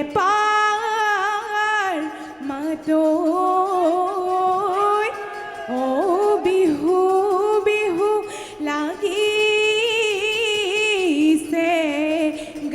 paper মাতৈ অ বিহু বিহু লাগিছে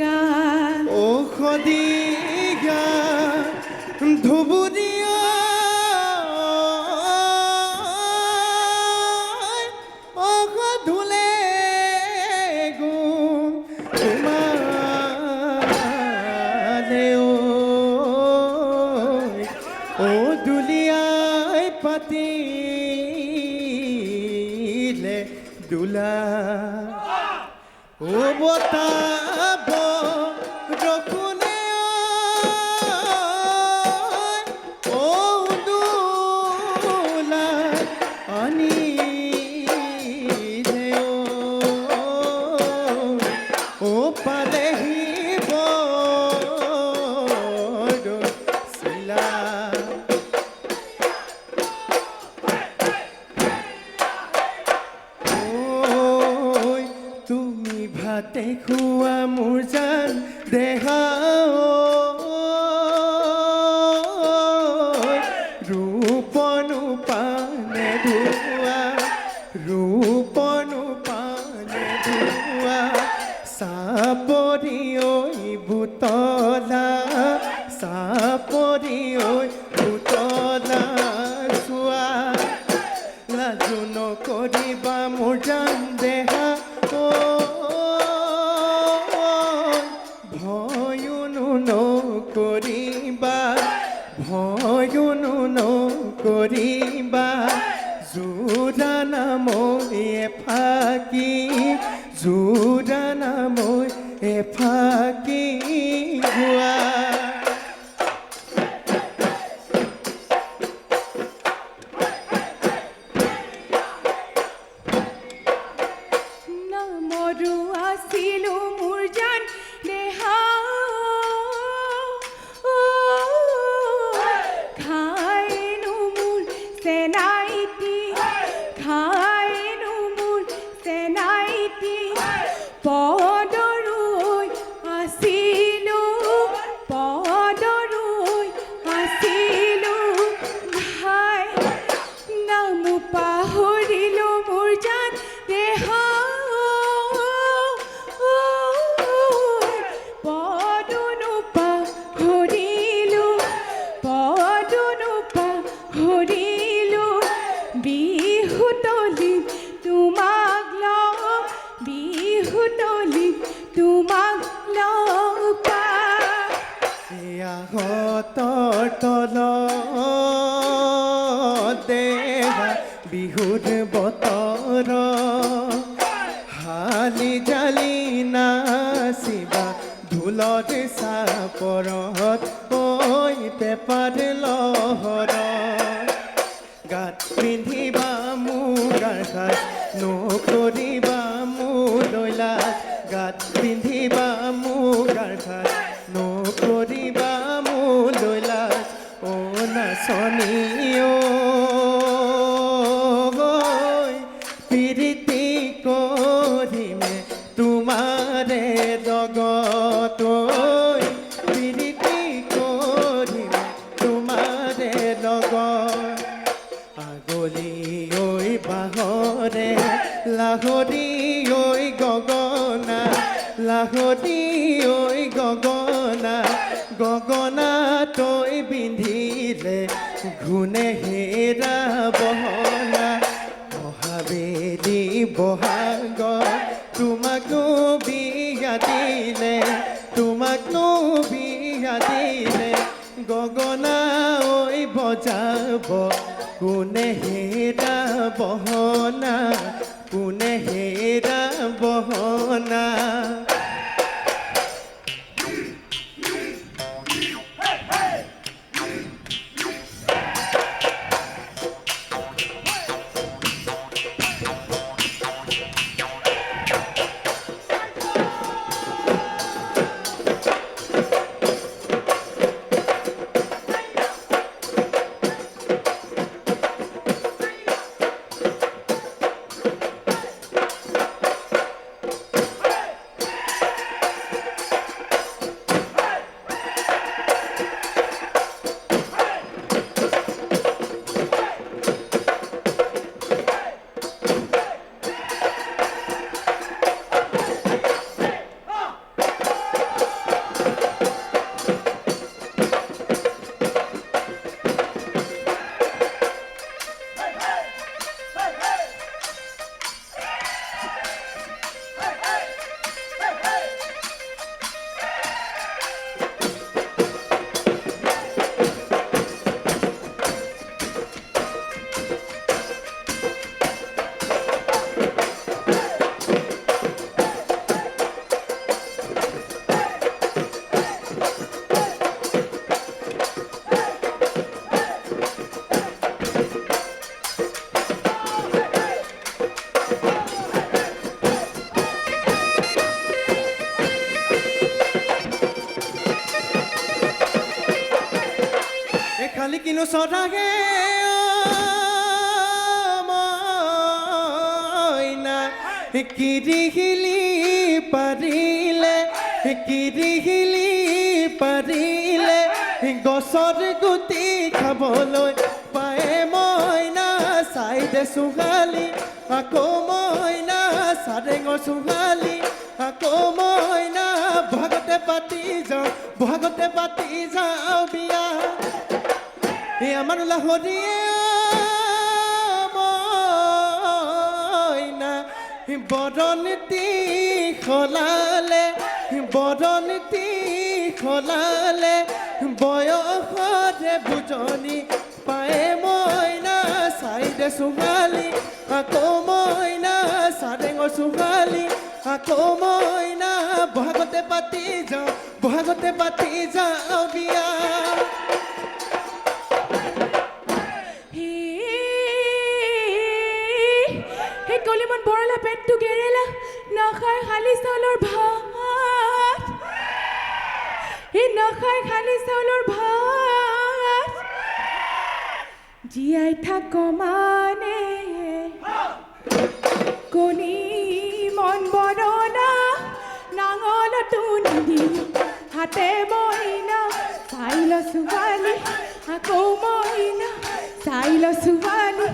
গা ঔষধি গা ধুবুৰীয়া ধুলে গুম তোমালে ও দুলিয়াই পাতিলে দুলা ও বতাব ৰকুনে ও দুলা আনিলে ও পালেহি বড় শিলা তুমি ভাতে খোৱা মোৰ জান দেহা ৰূপনু পানে ধোৱা ৰূপনু পানে ধোৱা চাপৰি ঐ বুতলা চাপৰি ঐ বুতলা চোৱা লাজু নকৰিবা মোৰ জান দেহা ভয়নো নকৰিবা ভয়নো নকৰিবা যোৰা নামৈ এফাকি যোৰা নামৈ এফাকি গোৱা নমৰু আছিলো মোৰ জান দেহা খাইনো মোৰ চেনাইটি খাইনো মোৰ চেনাইটি পদৰুই আছিলো পদৰুই আছিলো ভাই নাম পাহৰিলো মোৰ জান দেহা পদুনো পাহৰিলো পদুনো পাহৰিলো বিহুতলি তোমাক লগ বিহুতলি তোমাক লগ এয়া হতৰ তলত দেহা বিহুৰ বতৰ হালি জালি নাচিবা ঢোলৰ চাপৰত ঐ পেপাৰ লহৰ গাত পিন্ধিবা মুগাৰ সাজ নকৰিবা মোলৈ লাজ গাত পিন্ধিবা মুগাৰ সাজ নকৰিবা মোলৈ লাজ ও নাচনী ঐ প্ৰীতি কৰিমে তোমাৰে লগত প্ৰীতি কৰিমে তোমাৰে লগত আগলি ঐ বাহৰে লাহৰি ঐ গগনা লাহৰি ঐ গগনা গগনা তই বিন্ধিলে ঘূনে হেৰা বহনা মহাবেলি বহাগ তোমাকো বিয়া দিলে তোমাকো বিয়া দিলে গগনা ঐ বজাব কোনে হেৰা বহনা কোনে হেৰা বহনা খালি কিনো চদাগে মইনা কিৰিহিলি পাৰিলে কিৰিহিলি পাৰিলে গছৰ গুটি খাবলৈ পায়ে মইনা চাই দে চুঙালি আকৌ মইনা চাৰেঙৰ চুঙালি আকৌ মইনা বহাগতে পাতি যাওঁ বিয়া এই আমাৰ লাহৰীয়ে মইনা বৰণতি খলালে বয়সতে বুজনি পায়ে মইনা চাই দে চুঙালি আকৌ মইনা চাৰেঙৰ চুঙালি আকৌ মইনা বহাগতে পাতি যাওঁ বিয়া সেই কলিমন বৰলা পেটটো গেৰেলা নাখায় খালি চাউলৰ ভাত নাখায় খালি চাউলৰ ভাত জীয়াই থাক মানে কণী মন বৰনা নাঙলতো নিদি হাতে মইনা চাইল ছোৱালী আকৌ মইনা চাইল ছোৱালী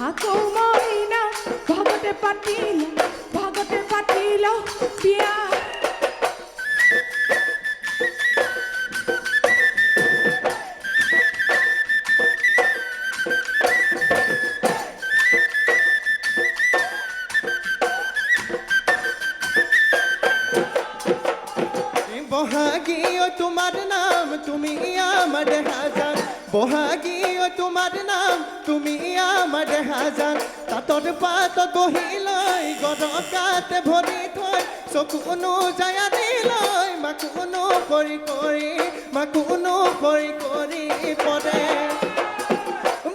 আকৌ মইনা ভাগতে পাতিল বিয়া বহাগী তোমার নাম তুমি আমার হাজান বহাগী তোমার নাম তুমি আমার হাজান তাঁতর পাত বহি লয় গৰকাতে ভৰি থৈ চকুনো যায় দিলৈ মাকুনো কৰি পৰে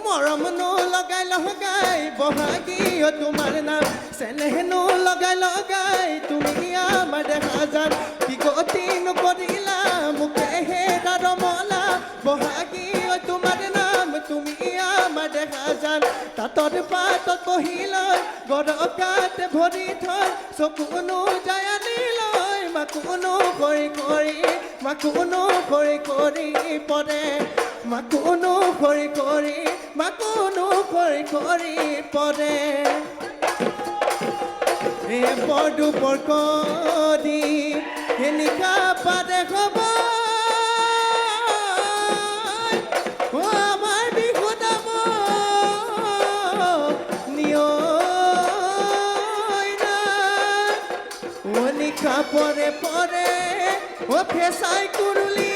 মৰমনো লগাই বহাগী তোমাৰ নাম চেনেহনো লগাই তুমি আমাৰ হাজান কি গতি নকৰিলা মোকে হেৰা ৰমলা বহাগী তোমাৰ নাম তুমি আমাৰ হাজান তাঁতৰ পাতত বহি লৈ গৰকাতে ভৰি থৈ চকুনো যায় দিলৈ মাকুনো কৰি পৰে মাকুনো কৰি পৰে বৰদুবৰ কদি হেলিকা পাৰে হ'ব আমাৰ বিহু দাম নিয়না লিখা পৰে ফেচাই কুৰুলি